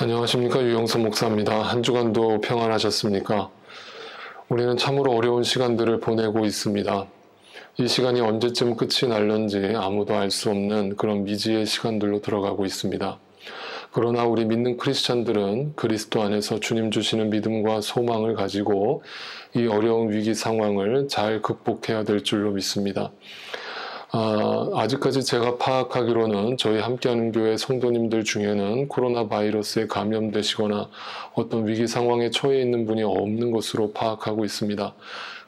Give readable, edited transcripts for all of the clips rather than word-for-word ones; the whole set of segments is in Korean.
안녕하십니까, 유영선 목사입니다. 한 주간도 평안하셨습니까? 우리는 참으로 어려운 시간들을 보내고 있습니다. 이 시간이 언제쯤 끝이 날런지 아무도 알 수 없는 그런 미지의 시간들로 들어가고 있습니다. 그러나 우리 믿는 크리스찬들은 그리스도 안에서 주님 주시는 믿음과 소망을 가지고 이 어려운 위기 상황을 잘 극복해야 될 줄로 믿습니다. 아직까지 제가 파악하기로는 저희 함께하는 교회 성도님들 중에는 코로나 바이러스에 감염되시거나 어떤 위기 상황에 처해 있는 분이 없는 것으로 파악하고 있습니다.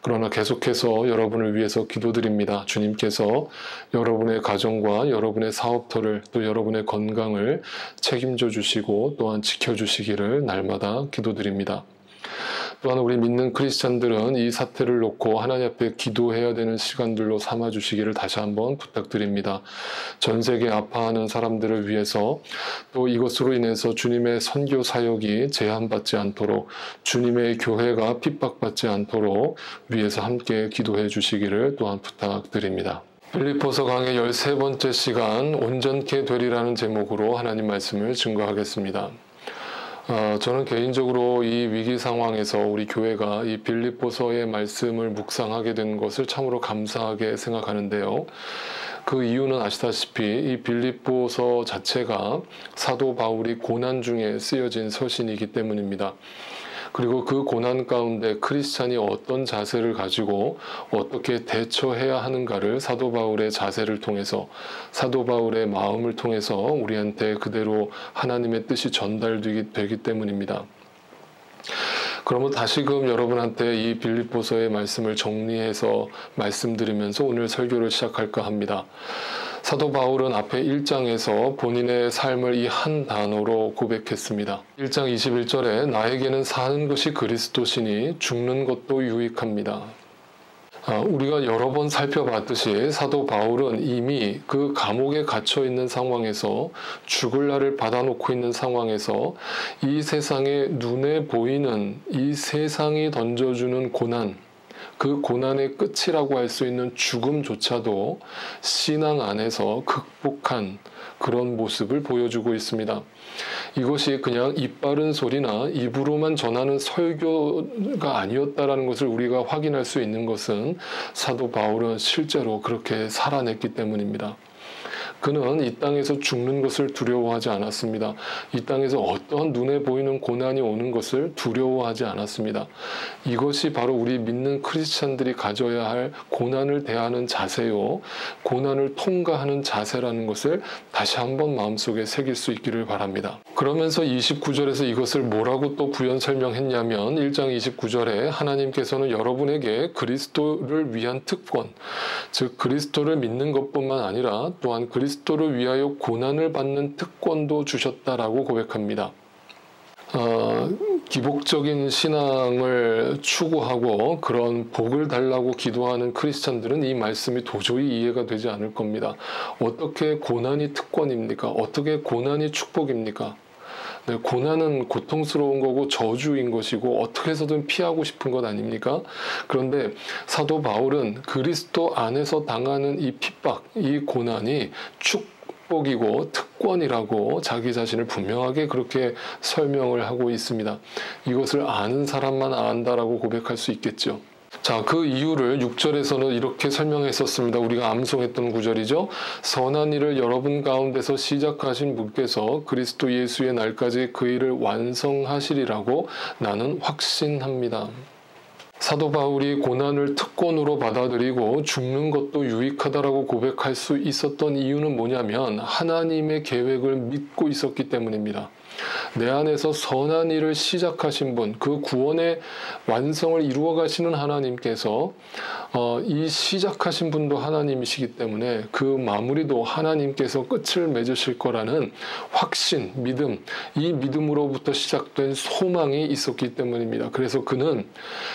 그러나 계속해서 여러분을 위해서 기도드립니다. 주님께서 여러분의 가정과 여러분의 사업터를 또 여러분의 건강을 책임져 주시고 또한 지켜주시기를 날마다 기도드립니다. 또한 우리 믿는 크리스찬들은 이 사태를 놓고 하나님 앞에 기도해야 되는 시간들로 삼아주시기를 다시 한번 부탁드립니다. 전 세계 아파하는 사람들을 위해서 또 이것으로 인해서 주님의 선교 사역이 제한받지 않도록 주님의 교회가 핍박받지 않도록 위해서 함께 기도해 주시기를 또한 부탁드립니다. 빌립보서 강의 13번째 시간 온전케 되리라는 제목으로 하나님 말씀을 증거하겠습니다. 저는 개인적으로 이 위기 상황에서 우리 교회가 이 빌립보서의 말씀을 묵상하게 된 것을 참으로 감사하게 생각하는데요. 그 이유는 아시다시피 이 빌립보서 자체가 사도 바울이 고난 중에 쓰여진 서신이기 때문입니다. 그리고 그 고난 가운데 크리스찬이 어떤 자세를 가지고 어떻게 대처해야 하는가를 사도 바울의 자세를 통해서 사도 바울의 마음을 통해서 우리한테 그대로 하나님의 뜻이 전달되기 때문입니다. 그러면 다시금 여러분한테 이 빌립보서의 말씀을 정리해서 말씀드리면서 오늘 설교를 시작할까 합니다. 사도 바울은 앞에 1장에서 본인의 삶을 이 한 단어로 고백했습니다. 1장 21절에 나에게는 사는 것이 그리스도시니 죽는 것도 유익합니다. 우리가 여러 번 살펴봤듯이 사도 바울은 이미 그 감옥에 갇혀 있는 상황에서 죽을 날을 받아놓고 있는 상황에서 이 세상에 눈에 보이는 이 세상이 던져주는 고난, 그 고난의 끝이라고 할 수 있는 죽음조차도 신앙 안에서 극복한 그런 모습을 보여주고 있습니다. 이것이 그냥 입 바른 소리나 입으로만 전하는 설교가 아니었다라는 것을 우리가 확인할 수 있는 것은 사도 바울은 실제로 그렇게 살아냈기 때문입니다. 그는 이 땅에서 죽는 것을 두려워하지 않았습니다. 이 땅에서 어떠한 눈에 보이는 고난이 오는 것을 두려워하지 않았습니다. 이것이 바로 우리 믿는 크리스찬들이 가져야 할 고난을 대하는 자세요. 고난을 통과하는 자세라는 것을 다시 한번 마음속에 새길 수 있기를 바랍니다. 그러면서 29절에서 이것을 뭐라고 또 부연 설명했냐면 1장 29절에 하나님께서는 여러분에게 그리스도를 위한 특권, 즉 그리스도를 믿는 것뿐만 아니라 또한 그리스도를 위하여 고난을 받는 특권도 주셨다라고 고백합니다. 기복적인 신앙을 추구하고 그런 복을 달라고 기도하는 크리스찬들은 이 말씀이 도저히 이해가 되지 않을 겁니다. 어떻게 고난이 특권입니까? 어떻게 고난이 축복입니까? 네, 고난은 고통스러운 거고 저주인 것이고 어떻게 해서든 피하고 싶은 것 아닙니까? 그런데 사도 바울은 그리스도 안에서 당하는 이 핍박, 이 고난이 축복이고 특권이라고 자기 자신을 분명하게 그렇게 설명을 하고 있습니다. 이것을 아는 사람만 안다라고 고백할 수 있겠죠. 자, 그 이유를 6절에서는 이렇게 설명했었습니다. 우리가 암송했던 구절이죠. 선한 일을 여러분 가운데서 시작하신 분께서 그리스도 예수의 날까지 그 일을 완성하시리라고 나는 확신합니다. 사도 바울이 고난을 특권으로 받아들이고 죽는 것도 유익하다라고 고백할 수 있었던 이유는 뭐냐면 하나님의 계획을 믿고 있었기 때문입니다. 내 안에서 선한 일을 시작하신 분, 그 구원의 완성을 이루어 가시는 하나님께서 이 시작하신 분도 하나님이시기 때문에 그 마무리도 하나님께서 끝을 맺으실 거라는 확신, 믿음, 이 믿음으로부터 시작된 소망이 있었기 때문입니다. 그래서 그는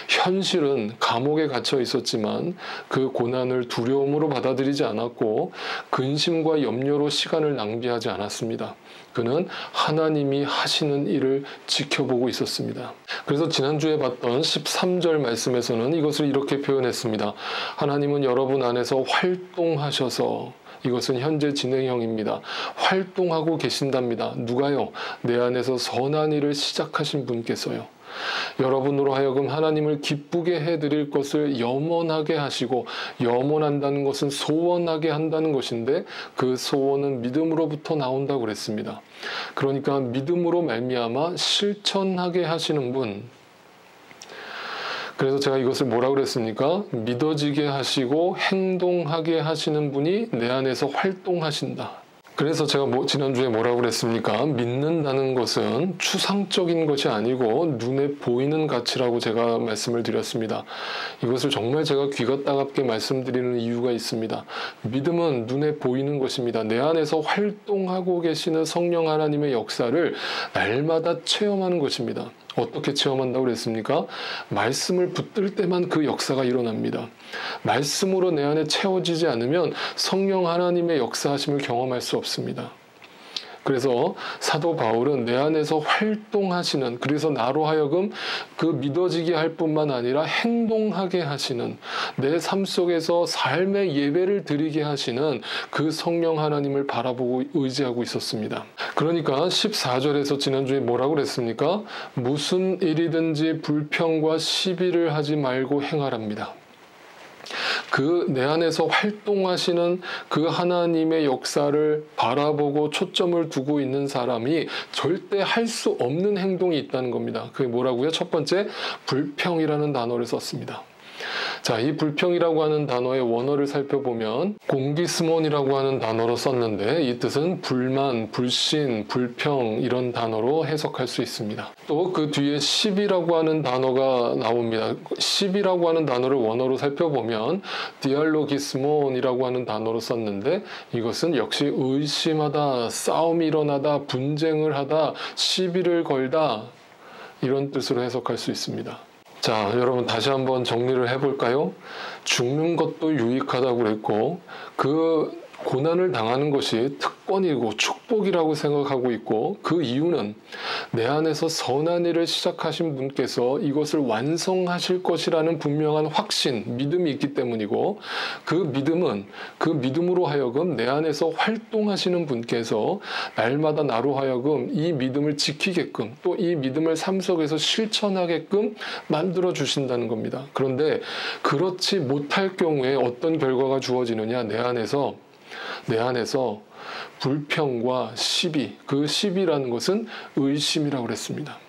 현실은 감옥에 갇혀 있었지만 그 고난을 두려움으로 받아들이지 않았고 근심과 염려로 시간을 낭비하지 않았습니다. 그는 하나님이 하시는 일을 지켜보고 있었습니다. 그래서 지난주에 봤던 13절 말씀에서는 이것을 이렇게 표현했습니다. 하나님은 여러분 안에서 활동하셔서, 이것은 현재 진행형입니다. 활동하고 계신답니다. 누가요? 내 안에서 선한 일을 시작하신 분께서요. 여러분으로 하여금 하나님을 기쁘게 해드릴 것을 염원하게 하시고, 염원한다는 것은 소원하게 한다는 것인데 그 소원은 믿음으로부터 나온다고 그랬습니다. 그러니까 믿음으로 말미암아 실천하게 하시는 분. 그래서 제가 이것을 뭐라고 그랬습니까? 믿어지게 하시고 행동하게 하시는 분이 내 안에서 활동하신다. 그래서 제가 지난주에 뭐라고 그랬습니까? 믿는다는 것은 추상적인 것이 아니고 눈에 보이는 가치라고 제가 말씀을 드렸습니다. 이것을 정말 제가 귀가 따갑게 말씀드리는 이유가 있습니다. 믿음은 눈에 보이는 것입니다. 내 안에서 활동하고 계시는 성령 하나님의 역사를 날마다 체험하는 것입니다. 어떻게 체험한다고 그랬습니까? 말씀을 붙들 때만 그 역사가 일어납니다. 말씀으로 내 안에 채워지지 않으면 성령 하나님의 역사하심을 경험할 수 없습니다. 그래서 사도 바울은 내 안에서 활동하시는, 그래서 나로 하여금 그 믿어지게 할 뿐만 아니라 행동하게 하시는, 내 삶 속에서 삶의 예배를 드리게 하시는 그 성령 하나님을 바라보고 의지하고 있었습니다. 그러니까 14절에서 지난주에 뭐라고 그랬습니까? 무슨 일이든지 불평과 시비를 하지 말고 행하랍니다. 그 내 안에서 활동하시는 그 하나님의 역사를 바라보고 초점을 두고 있는 사람이 절대 할 수 없는 행동이 있다는 겁니다. 그게 뭐라고요? 첫 번째, 불평이라는 단어를 썼습니다. 자, 이 불평이라고 하는 단어의 원어를 살펴보면 공기스몬이라고 하는 단어로 썼는데 이 뜻은 불만, 불신, 불평 이런 단어로 해석할 수 있습니다. 또 그 뒤에 시비라고 하는 단어가 나옵니다. 시비라고 하는 단어를 원어로 살펴보면 디알로기스몬이라고 하는 단어로 썼는데 이것은 역시 의심하다, 싸움이 일어나다, 분쟁을 하다, 시비를 걸다 이런 뜻으로 해석할 수 있습니다. 자, 여러분 다시 한번 정리를 해볼까요? 죽는 것도 유익하다고 그랬고 그 고난을 당하는 것이 특권이고 축복이라고 생각하고 있고 그 이유는 내 안에서 선한 일을 시작하신 분께서 이것을 완성하실 것이라는 분명한 확신, 믿음이 있기 때문이고 그 믿음으로 하여금 내 안에서 활동하시는 분께서 날마다 나로 하여금 이 믿음을 지키게끔 또 이 믿음을 삶 속에서 실천하게끔 만들어 주신다는 겁니다. 그런데 그렇지 못할 경우에 어떤 결과가 주어지느냐? 내 안에서 불평과 시비, 그 시비라는 것은 의심이라고 그랬습니다.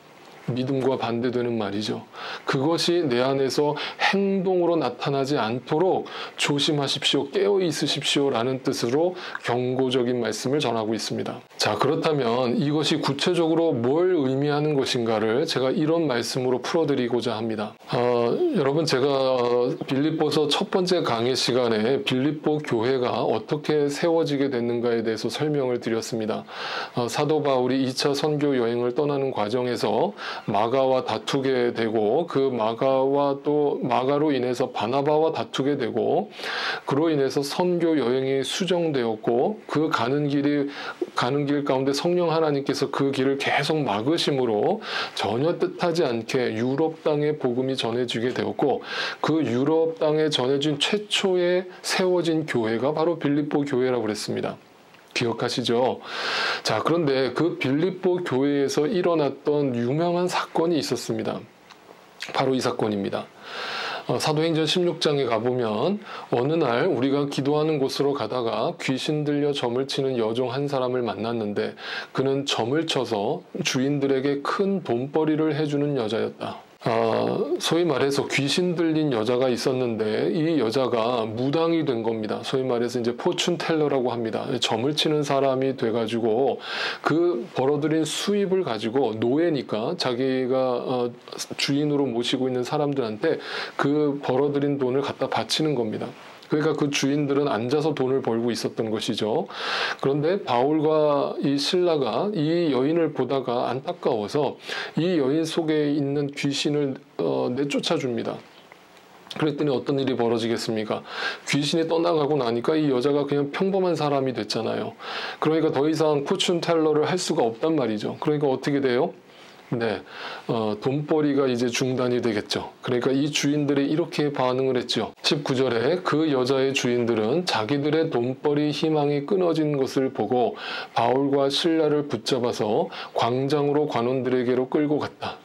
믿음과 반대되는 말이죠. 그것이 내 안에서 행동으로 나타나지 않도록 조심하십시오, 깨어 있으십시오 라는 뜻으로 경고적인 말씀을 전하고 있습니다. 자, 그렇다면 이것이 구체적으로 뭘 의미하는 것인가를 제가 이런 말씀으로 풀어드리고자 합니다. 여러분, 제가 빌립보서 첫 번째 강의 시간에 빌립보 교회가 어떻게 세워지게 됐는가에 대해서 설명을 드렸습니다. 사도 바울이 2차 선교 여행을 떠나는 과정에서 마가와 다투게 되고 그 마가로 인해서 바나바와 다투게 되고 그로 인해서 선교 여행이 수정되었고 그 가는 길 가운데 성령 하나님께서 그 길을 계속 막으심으로 전혀 뜻하지 않게 유럽 땅에 복음이 전해지게 되었고 그 유럽 땅에 전해진 최초에 세워진 교회가 바로 빌립보 교회라고 그랬습니다. 기억하시죠? 자, 그런데 그 빌립보 교회에서 일어났던 유명한 사건이 있었습니다. 바로 이 사건입니다. 사도행전 16장에 가보면 어느 날 우리가 기도하는 곳으로 가다가 귀신 들려 점을 치는 여종 한 사람을 만났는데 그는 점을 쳐서 주인들에게 큰 돈벌이를 해주는 여자였다. 소위 말해서 귀신 들린 여자가 있었는데 이 여자가 무당이 된 겁니다. 소위 말해서 이제 포춘 텔러라고 합니다. 점을 치는 사람이 돼가지고 그 벌어들인 수입을 가지고 노예니까 자기가 주인으로 모시고 있는 사람들한테 그 벌어들인 돈을 갖다 바치는 겁니다. 그러니까 그 주인들은 앉아서 돈을 벌고 있었던 것이죠. 그런데 바울과 이 실라가 이 여인을 보다가 안타까워서 이 여인 속에 있는 귀신을 내쫓아 줍니다. 그랬더니 어떤 일이 벌어지겠습니까? 귀신이 떠나가고 나니까 이 여자가 그냥 평범한 사람이 됐잖아요. 그러니까 더 이상 포춘 텔러를 할 수가 없단 말이죠. 그러니까 어떻게 돼요? 네, 돈벌이가 이제 중단이 되겠죠. 그러니까 이 주인들이 이렇게 반응을 했죠. 19절에 그 여자의 주인들은 자기들의 돈벌이 희망이 끊어진 것을 보고 바울과 실라를 붙잡아서 광장으로 관원들에게로 끌고 갔다.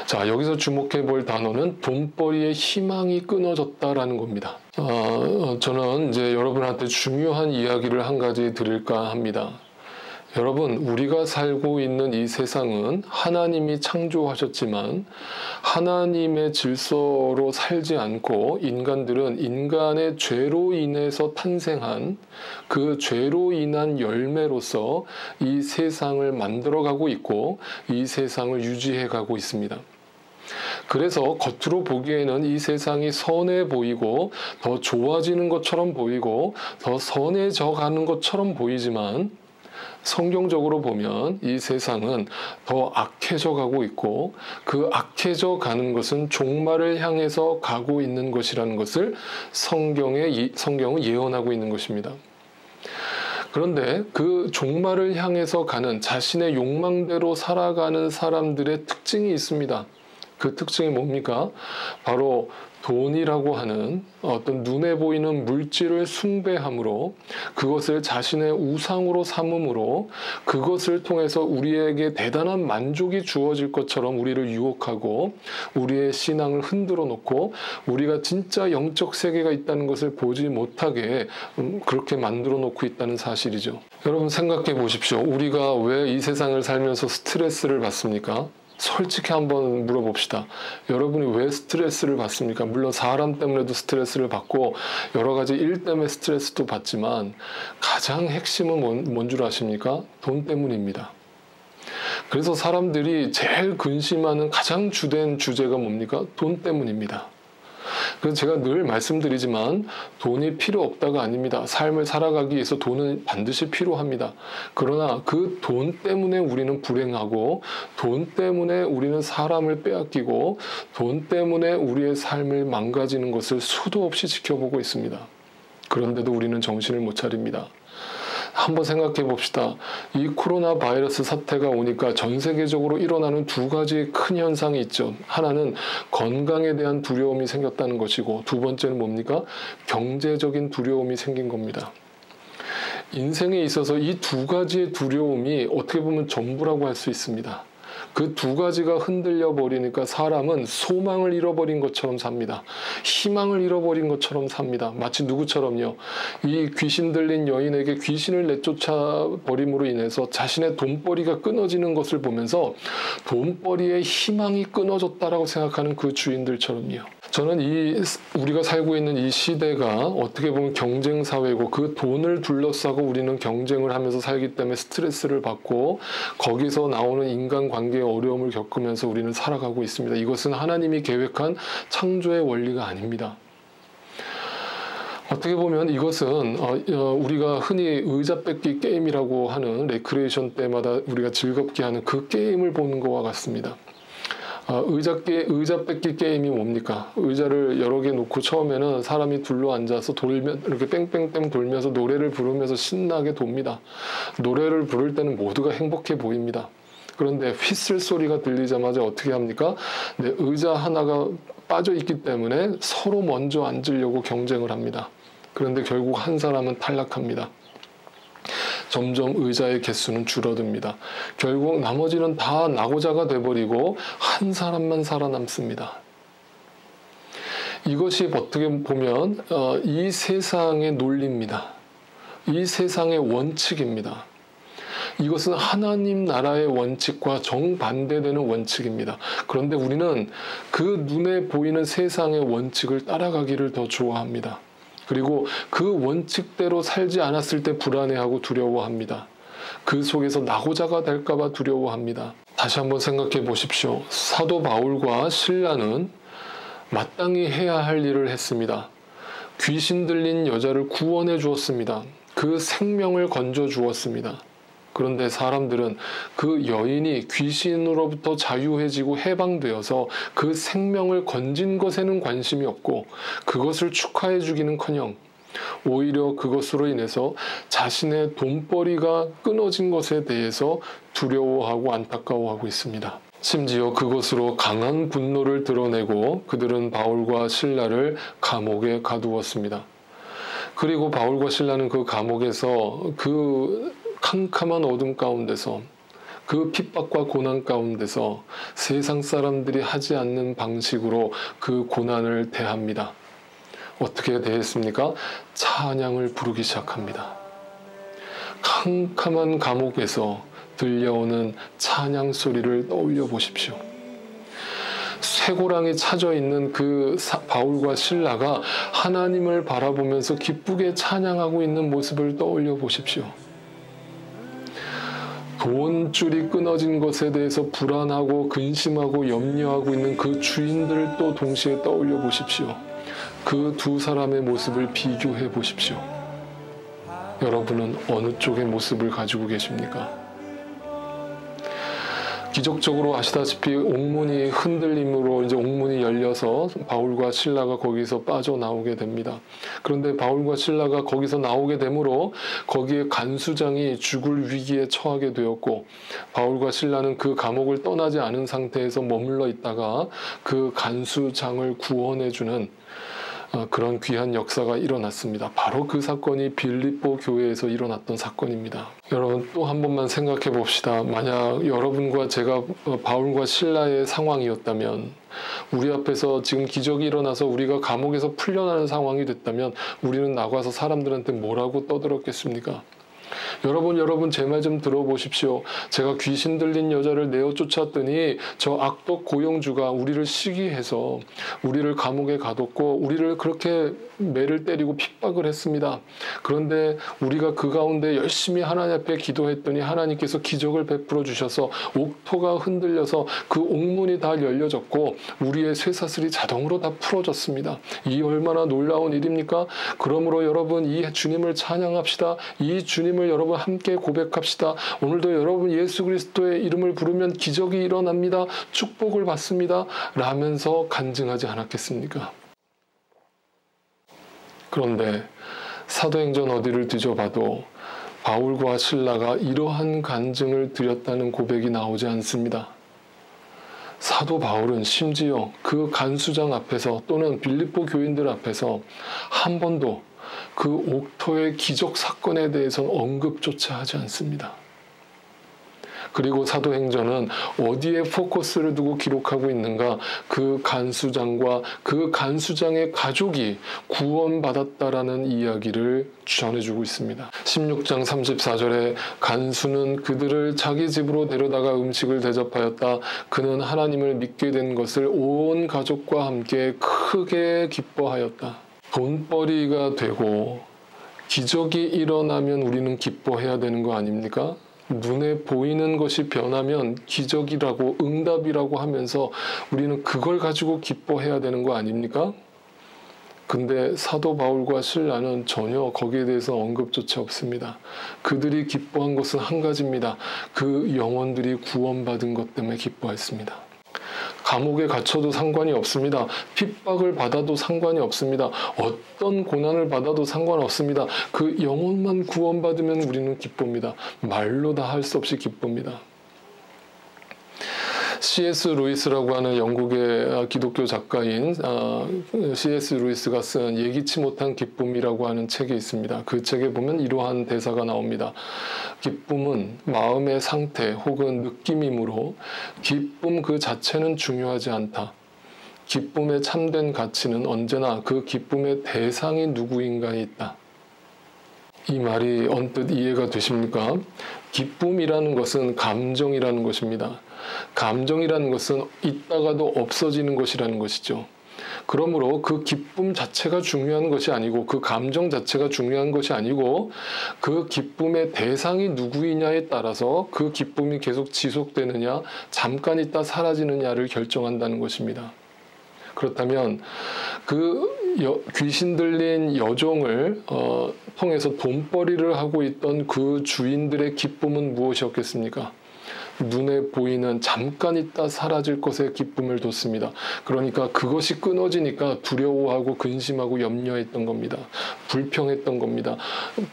자, 여기서 주목해 볼 단어는 돈벌이의 희망이 끊어졌다라는 겁니다. 저는 이제 여러분한테 중요한 이야기를 한 가지 드릴까 합니다. 여러분, 우리가 살고 있는 이 세상은 하나님이 창조하셨지만 하나님의 질서로 살지 않고 인간들은 인간의 죄로 인해서 탄생한 그 죄로 인한 열매로서 이 세상을 만들어가고 있고 이 세상을 유지해가고 있습니다. 그래서 겉으로 보기에는 이 세상이 선해 보이고 더 좋아지는 것처럼 보이고 더 선해져 가는 것처럼 보이지만 성경적으로 보면 이 세상은 더 악해져 가고 있고 그 악해져 가는 것은 종말을 향해서 가고 있는 것이라는 것을 성경은 예언하고 있는 것입니다. 그런데 그 종말을 향해서 가는 자신의 욕망대로 살아가는 사람들의 특징이 있습니다. 그 특징이 뭡니까? 바로 돈이라고 하는 어떤 눈에 보이는 물질을 숭배함으로 그것을 자신의 우상으로 삼음으로 그것을 통해서 우리에게 대단한 만족이 주어질 것처럼 우리를 유혹하고 우리의 신앙을 흔들어 놓고 우리가 진짜 영적 세계가 있다는 것을 보지 못하게 그렇게 만들어 놓고 있다는 사실이죠. 여러분 생각해 보십시오. 우리가 왜 이 세상을 살면서 스트레스를 받습니까? 솔직히 한번 물어봅시다. 여러분이 왜 스트레스를 받습니까? 물론 사람 때문에도 스트레스를 받고 여러 가지 일 때문에 스트레스도 받지만 가장 핵심은 뭔 줄 아십니까? 돈 때문입니다. 그래서 사람들이 제일 근심하는 가장 주된 주제가 뭡니까? 돈 때문입니다. 그래서 제가 늘 말씀드리지만 돈이 필요 없다가 아닙니다. 삶을 살아가기 위해서 돈은 반드시 필요합니다. 그러나 그 돈 때문에 우리는 불행하고 돈 때문에 우리는 사람을 빼앗기고 돈 때문에 우리의 삶을 망가지는 것을 수도 없이 지켜보고 있습니다. 그런데도 우리는 정신을 못 차립니다. 한번 생각해 봅시다. 이 코로나 바이러스 사태가 오니까 전 세계적으로 일어나는 두 가지 큰 현상이 있죠. 하나는 건강에 대한 두려움이 생겼다는 것이고 두 번째는 뭡니까? 경제적인 두려움이 생긴 겁니다. 인생에 있어서 이 두 가지의 두려움이 어떻게 보면 전부라고 할 수 있습니다. 그 두 가지가 흔들려 버리니까 사람은 소망을 잃어버린 것처럼 삽니다. 희망을 잃어버린 것처럼 삽니다. 마치 누구처럼요. 이 귀신 들린 여인에게 귀신을 내쫓아 버림으로 인해서 자신의 돈벌이가 끊어지는 것을 보면서 돈벌이의 희망이 끊어졌다라고 생각하는 그 주인들처럼요. 저는 우리가 살고 있는 이 시대가 어떻게 보면 경쟁 사회고 그 돈을 둘러싸고 우리는 경쟁을 하면서 살기 때문에 스트레스를 받고 거기서 나오는 인간관계의 어려움을 겪으면서 우리는 살아가고 있습니다. 이것은 하나님이 계획한 창조의 원리가 아닙니다. 어떻게 보면 이것은 우리가 흔히 의자 뺏기 게임이라고 하는 레크레이션 때마다 우리가 즐겁게 하는 그 게임을 보는 것과 같습니다. 의자 뺏기 게임이 뭡니까? 의자를 여러 개 놓고 처음에는 사람이 둘러 앉아서 이렇게 뺑뺑뺑 돌면서 노래를 부르면서 신나게 돕니다. 노래를 부를 때는 모두가 행복해 보입니다. 그런데 휘슬 소리가 들리자마자 어떻게 합니까? 네, 의자 하나가 빠져 있기 때문에 서로 먼저 앉으려고 경쟁을 합니다. 그런데 결국 한 사람은 탈락합니다. 점점 의자의 개수는 줄어듭니다. 결국 나머지는 다 낙오자가 돼버리고 한 사람만 살아남습니다. 이것이 어떻게 보면 이 세상의 논리입니다. 이 세상의 원칙입니다. 이것은 하나님 나라의 원칙과 정반대되는 원칙입니다. 그런데 우리는 그 눈에 보이는 세상의 원칙을 따라가기를 더 좋아합니다. 그리고 그 원칙대로 살지 않았을 때 불안해하고 두려워합니다. 그 속에서 낙오자가 될까봐 두려워합니다. 다시 한번 생각해 보십시오. 사도 바울과 실라는 마땅히 해야 할 일을 했습니다. 귀신 들린 여자를 구원해 주었습니다. 그 생명을 건져 주었습니다. 그런데 사람들은 그 여인이 귀신으로부터 자유해지고 해방되어서 그 생명을 건진 것에는 관심이 없고 그것을 축하해 주기는커녕 오히려 그것으로 인해서 자신의 돈벌이가 끊어진 것에 대해서 두려워하고 안타까워하고 있습니다. 심지어 그것으로 강한 분노를 드러내고 그들은 바울과 실라를 감옥에 가두었습니다. 그리고 바울과 실라는 그 감옥에서 그 캄캄한 어둠 가운데서 그 핍박과 고난 가운데서 세상 사람들이 하지 않는 방식으로 그 고난을 대합니다. 어떻게 대했습니까? 찬양을 부르기 시작합니다. 캄캄한 감옥에서 들려오는 찬양 소리를 떠올려 보십시오. 쇠고랑이 차져 있는 그 바울과 실라가 하나님을 바라보면서 기쁘게 찬양하고 있는 모습을 떠올려 보십시오. 돈줄이 끊어진 것에 대해서 불안하고 근심하고 염려하고 있는 그 주인들을 또 동시에 떠올려 보십시오. 그 두 사람의 모습을 비교해 보십시오. 여러분은 어느 쪽의 모습을 가지고 계십니까? 기적적으로 아시다시피 옥문이 흔들림으로 이제 옥문이 열려서 바울과 실라가 거기서 빠져나오게 됩니다. 그런데 바울과 실라가 거기서 나오게 되므로 거기에 간수장이 죽을 위기에 처하게 되었고 바울과 실라는 그 감옥을 떠나지 않은 상태에서 머물러 있다가 그 간수장을 구원해주는 그런 귀한 역사가 일어났습니다. 바로 그 사건이 빌립보 교회에서 일어났던 사건입니다. 여러분 또 한 번만 생각해 봅시다. 만약 여러분과 제가 바울과 실라의 상황이었다면 우리 앞에서 지금 기적이 일어나서 우리가 감옥에서 풀려나는 상황이 됐다면 우리는 나가서 사람들한테 뭐라고 떠들었겠습니까? 여러분 제 말 좀 들어보십시오. 제가 귀신 들린 여자를 내어 쫓았더니 저 악독 고용주가 우리를 시기해서 우리를 감옥에 가뒀고 우리를 그렇게 매를 때리고 핍박을 했습니다. 그런데 우리가 그 가운데 열심히 하나님 앞에 기도했더니 하나님께서 기적을 베풀어 주셔서 옥토가 흔들려서 그 옥문이 다 열려졌고 우리의 쇠사슬이 자동으로 다 풀어졌습니다. 이 얼마나 놀라운 일입니까? 그러므로 여러분 이 주님을 찬양합시다. 이 주님을 여러분 함께 고백합시다. 오늘도 여러분 예수 그리스도의 이름을 부르면 기적이 일어납니다. 축복을 받습니다. 라면서 간증하지 않았겠습니까? 그런데 사도행전 어디를 뒤져봐도 바울과 실라가 이러한 간증을 드렸다는 고백이 나오지 않습니다. 사도 바울은 심지어 그 간수장 앞에서 또는 빌립보 교인들 앞에서 한 번도 그 옥토의 기적 사건에 대해서는 언급조차 하지 않습니다. 그리고 사도행전은 어디에 포커스를 두고 기록하고 있는가? 그 간수장과 그 간수장의 가족이 구원받았다라는 이야기를 전해주고 있습니다. 16장 34절에 간수는 그들을 자기 집으로 데려다가 음식을 대접하였다. 그는 하나님을 믿게 된 것을 온 가족과 함께 크게 기뻐하였다. 돈벌이가 되고 기적이 일어나면 우리는 기뻐해야 되는 거 아닙니까? 눈에 보이는 것이 변하면 기적이라고 응답이라고 하면서 우리는 그걸 가지고 기뻐해야 되는 거 아닙니까? 근데 사도 바울과 실라는 전혀 거기에 대해서 언급조차 없습니다. 그들이 기뻐한 것은 한 가지입니다. 그 영혼들이 구원받은 것 때문에 기뻐했습니다. 감옥에 갇혀도 상관이 없습니다. 핍박을 받아도 상관이 없습니다. 어떤 고난을 받아도 상관없습니다. 그 영혼만 구원받으면 우리는 기쁩니다. 말로 다 할 수 없이 기쁩니다. C.S. 루이스라고 하는 영국의 기독교 작가인 C.S. 루이스가 쓴 예기치 못한 기쁨이라고 하는 책이 있습니다. 그 책에 보면 이러한 대사가 나옵니다. 기쁨은 마음의 상태 혹은 느낌이므로 기쁨 그 자체는 중요하지 않다. 기쁨의 참된 가치는 언제나 그 기쁨의 대상이 누구인가에 있다. 이 말이 언뜻 이해가 되십니까? 기쁨이라는 것은 감정이라는 것입니다. 감정이라는 것은 있다가도 없어지는 것이라는 것이죠. 그러므로 그 기쁨 자체가 중요한 것이 아니고 그 감정 자체가 중요한 것이 아니고 그 기쁨의 대상이 누구이냐에 따라서 그 기쁨이 계속 지속되느냐 잠깐 있다 사라지느냐를 결정한다는 것입니다. 그렇다면 그 귀신 들린 여종을 통해서 돈벌이를 하고 있던 그 주인들의 기쁨은 무엇이었겠습니까? 눈에 보이는 잠깐 있다 사라질 것의 기쁨을 뒀습니다. 그러니까 그것이 끊어지니까 두려워하고 근심하고 염려했던 겁니다. 불평했던 겁니다.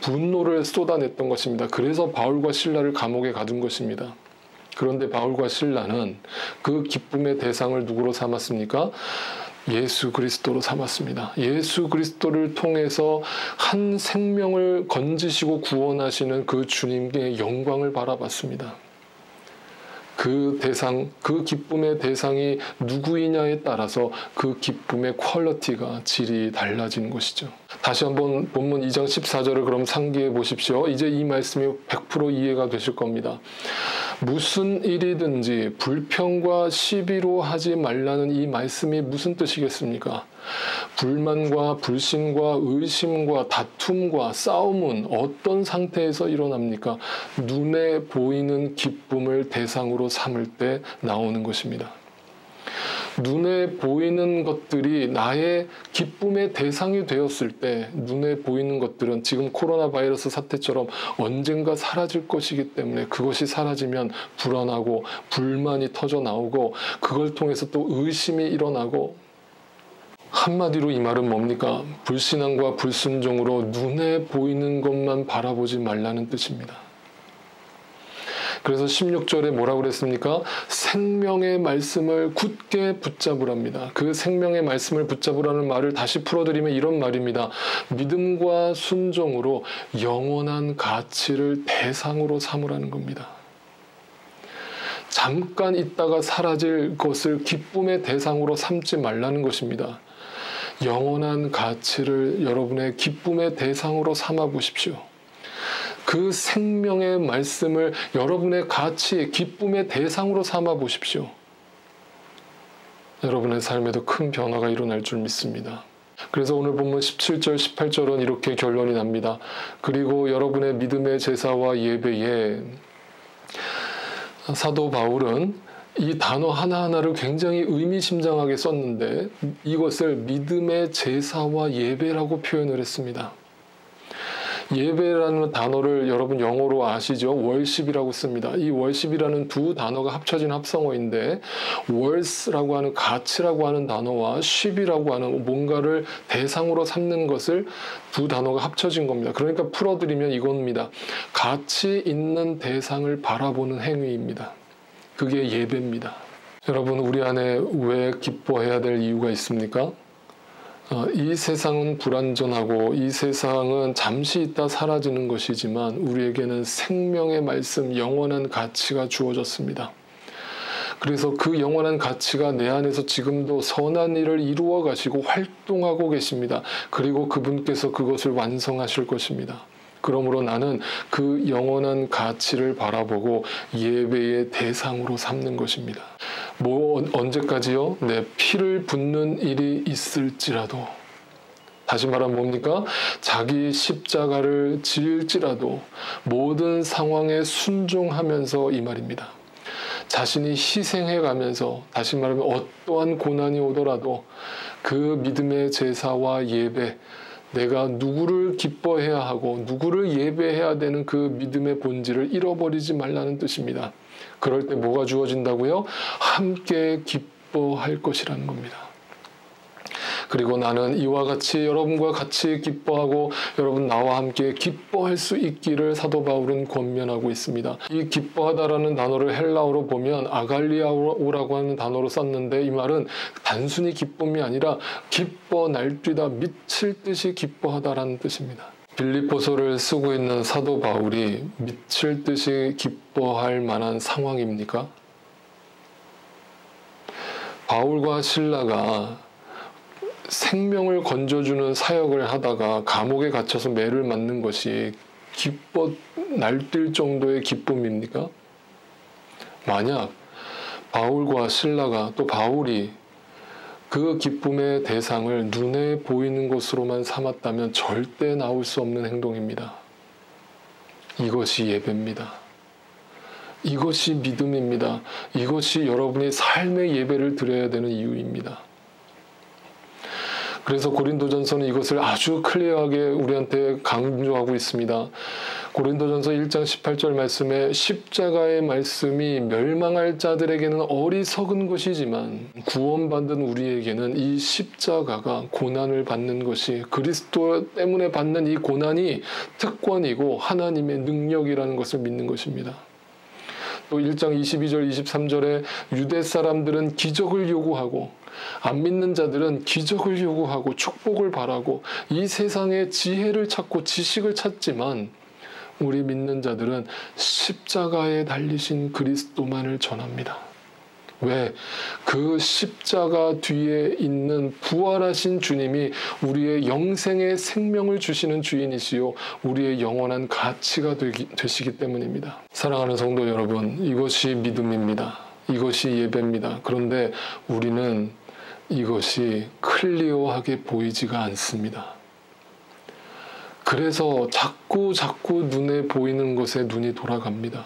분노를 쏟아냈던 것입니다. 그래서 바울과 실라를 감옥에 가둔 것입니다. 그런데 바울과 실라는 그 기쁨의 대상을 누구로 삼았습니까? 예수 그리스도로 삼았습니다. 예수 그리스도를 통해서 한 생명을 건지시고 구원하시는 그 주님의 영광을 바라봤습니다. 그 기쁨의 대상이 누구이냐에 따라서 그 기쁨의 퀄리티가 질이 달라지는 것이죠. 다시 한번 본문 2장 14절을 그럼 상기해 보십시오. 이제 이 말씀이 100% 이해가 되실 겁니다. 무슨 일이든지 불평과 시비로 하지 말라는 이 말씀이 무슨 뜻이겠습니까? 불만과 불신과 의심과 다툼과 싸움은 어떤 상태에서 일어납니까? 눈에 보이는 기쁨을 대상으로 삼을 때 나오는 것입니다. 눈에 보이는 것들이 나의 기쁨의 대상이 되었을 때 눈에 보이는 것들은 지금 코로나 바이러스 사태처럼 언젠가 사라질 것이기 때문에 그것이 사라지면 불안하고 불만이 터져 나오고 그걸 통해서 또 의심이 일어나고 한마디로 이 말은 뭡니까? 불신앙과 불순종으로 눈에 보이는 것만 바라보지 말라는 뜻입니다. 그래서 16절에 뭐라고 그랬습니까? 생명의 말씀을 굳게 붙잡으랍니다. 그 생명의 말씀을 붙잡으라는 말을 다시 풀어드리면 이런 말입니다. 믿음과 순종으로 영원한 가치를 대상으로 삼으라는 겁니다. 잠깐 있다가 사라질 것을 기쁨의 대상으로 삼지 말라는 것입니다. 영원한 가치를 여러분의 기쁨의 대상으로 삼아 보십시오. 그 생명의 말씀을 여러분의 가치, 기쁨의 대상으로 삼아 보십시오. 여러분의 삶에도 큰 변화가 일어날 줄 믿습니다. 그래서 오늘 본문 17절, 18절은 이렇게 결론이 납니다. 그리고 여러분의 믿음의 제사와 예배에 사도 바울은 이 단어 하나하나를 굉장히 의미심장하게 썼는데 이것을 믿음의 제사와 예배라고 표현을 했습니다. 예배라는 단어를 여러분 영어로 아시죠? 월십이라고 씁니다. 이 월십이라는 두 단어가 합쳐진 합성어인데 worth라고 하는 가치라고 하는 단어와 ship이라고 하는 뭔가를 대상으로 삼는 것을 두 단어가 합쳐진 겁니다. 그러니까 풀어드리면 이겁니다. 가치 있는 대상을 바라보는 행위입니다. 그게 예배입니다. 여러분 우리 안에 왜 기뻐해야 될 이유가 있습니까? 이 세상은 불완전하고 이 세상은 잠시 있다 사라지는 것이지만 우리에게는 생명의 말씀, 영원한 가치가 주어졌습니다. 그래서 그 영원한 가치가 내 안에서 지금도 선한 일을 이루어 가시고 활동하고 계십니다. 그리고 그분께서 그것을 완성하실 것입니다. 그러므로 나는 그 영원한 가치를 바라보고 예배의 대상으로 삼는 것입니다. 언제까지요? 내 피를 붓는 일이 있을지라도, 다시 말하면 뭡니까? 자기 십자가를 지을지라도 모든 상황에 순종하면서 이 말입니다. 자신이 희생해가면서, 다시 말하면 어떠한 고난이 오더라도 그 믿음의 제사와 예배, 내가 누구를 기뻐해야 하고 누구를 예배해야 되는 그 믿음의 본질을 잃어버리지 말라는 뜻입니다. 그럴 때 뭐가 주어진다고요? 함께 기뻐할 것이라는 겁니다. 그리고 나는 이와 같이 여러분과 같이 기뻐하고 여러분 나와 함께 기뻐할 수 있기를 사도 바울은 권면하고 있습니다. 이 기뻐하다라는 단어를 헬라어로 보면 아갈리아오라고 하는 단어로 썼는데 이 말은 단순히 기쁨이 아니라 기뻐 날뛰다 미칠 듯이 기뻐하다라는 뜻입니다. 빌립보서를 쓰고 있는 사도 바울이 미칠 듯이 기뻐할 만한 상황입니까? 바울과 실라가 생명을 건져주는 사역을 하다가 감옥에 갇혀서 매를 맞는 것이 기뻐 날뛸 정도의 기쁨입니까? 만약 바울과 실라가 또 바울이 그 기쁨의 대상을 눈에 보이는 것으로만 삼았다면 절대 나올 수 없는 행동입니다. 이것이 예배입니다. 이것이 믿음입니다. 이것이 여러분이 삶의 예배를 드려야 되는 이유입니다. 그래서 고린도전서는 이것을 아주 클리어하게 우리한테 강조하고 있습니다. 고린도전서 1장 18절 말씀에 십자가의 말씀이 멸망할 자들에게는 어리석은 것이지만 구원받은 우리에게는 이 십자가가 고난을 받는 것이 그리스도 때문에 받는 이 고난이 특권이고 하나님의 능력이라는 것을 믿는 것입니다. 또 1장 22절 23절에 유대 사람들은 기적을 요구하고 안 믿는 자들은 기적을 요구하고 축복을 바라고 이 세상의 지혜를 찾고 지식을 찾지만 우리 믿는 자들은 십자가에 달리신 그리스도만을 전합니다. 왜? 그 십자가 뒤에 있는 부활하신 주님이 우리의 영생의 생명을 주시는 주인이시요 우리의 영원한 가치가 되시기 때문입니다. 사랑하는 성도 여러분, 이것이 믿음입니다. 이것이 예배입니다. 그런데 우리는 이것이 클리어하게 보이지가 않습니다. 그래서 자꾸 눈에 보이는 것에 눈이 돌아갑니다.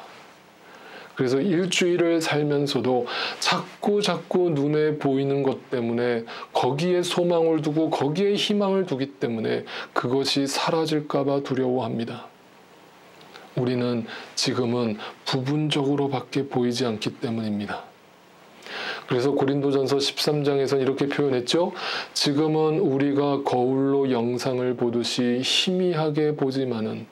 그래서 일주일을 살면서도 자꾸 눈에 보이는 것 때문에 거기에 소망을 두고 거기에 희망을 두기 때문에 그것이 사라질까봐 두려워합니다. 우리는 지금은 부분적으로밖에 보이지 않기 때문입니다. 그래서 고린도전서 13장에서는 이렇게 표현했죠. 지금은 우리가 거울로 영상을 보듯이 희미하게 보지만은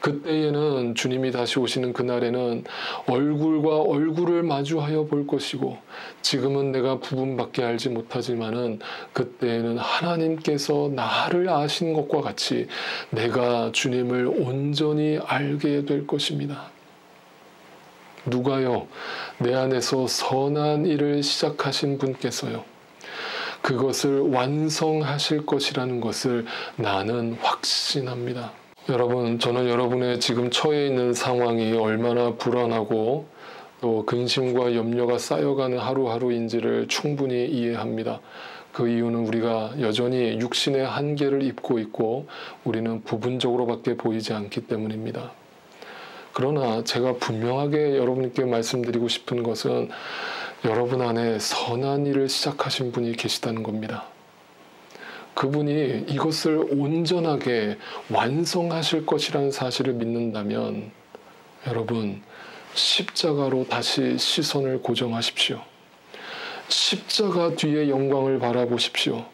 그때에는 주님이 다시 오시는 그날에는 얼굴과 얼굴을 마주하여 볼 것이고 지금은 내가 부분밖에 알지 못하지만은 그때에는 하나님께서 나를 아신 것과 같이 내가 주님을 온전히 알게 될 것입니다. 누가요? 내 안에서 선한 일을 시작하신 분께서요. 그것을 완성하실 것이라는 것을 나는 확신합니다. 여러분, 저는 여러분의 지금 처해 있는 상황이 얼마나 불안하고 또 근심과 염려가 쌓여가는 하루하루인지를 충분히 이해합니다. 그 이유는 우리가 여전히 육신의 한계를 입고 있고 우리는 부분적으로밖에 보이지 않기 때문입니다. 그러나 제가 분명하게 여러분께 말씀드리고 싶은 것은 여러분 안에 선한 일을 시작하신 분이 계시다는 겁니다. 그분이 이것을 온전하게 완성하실 것이라는 사실을 믿는다면 여러분 십자가로 다시 시선을 고정하십시오. 십자가 뒤의 영광을 바라보십시오.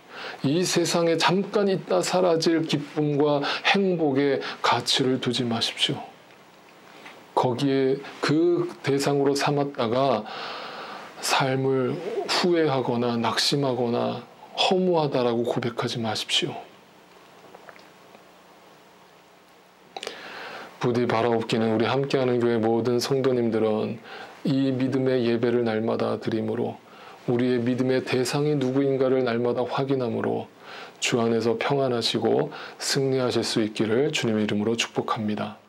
이 세상에 잠깐 있다 사라질 기쁨과 행복에 가치를 두지 마십시오. 거기에 그 대상으로 삼았다가 삶을 후회하거나 낙심하거나 허무하다라고 고백하지 마십시오. 부디 바라옵기는 우리 함께하는 교회 모든 성도님들은 이 믿음의 예배를 날마다 드림으로 우리의 믿음의 대상이 누구인가를 날마다 확인함으로 주 안에서 평안하시고 승리하실 수 있기를 주님의 이름으로 축복합니다.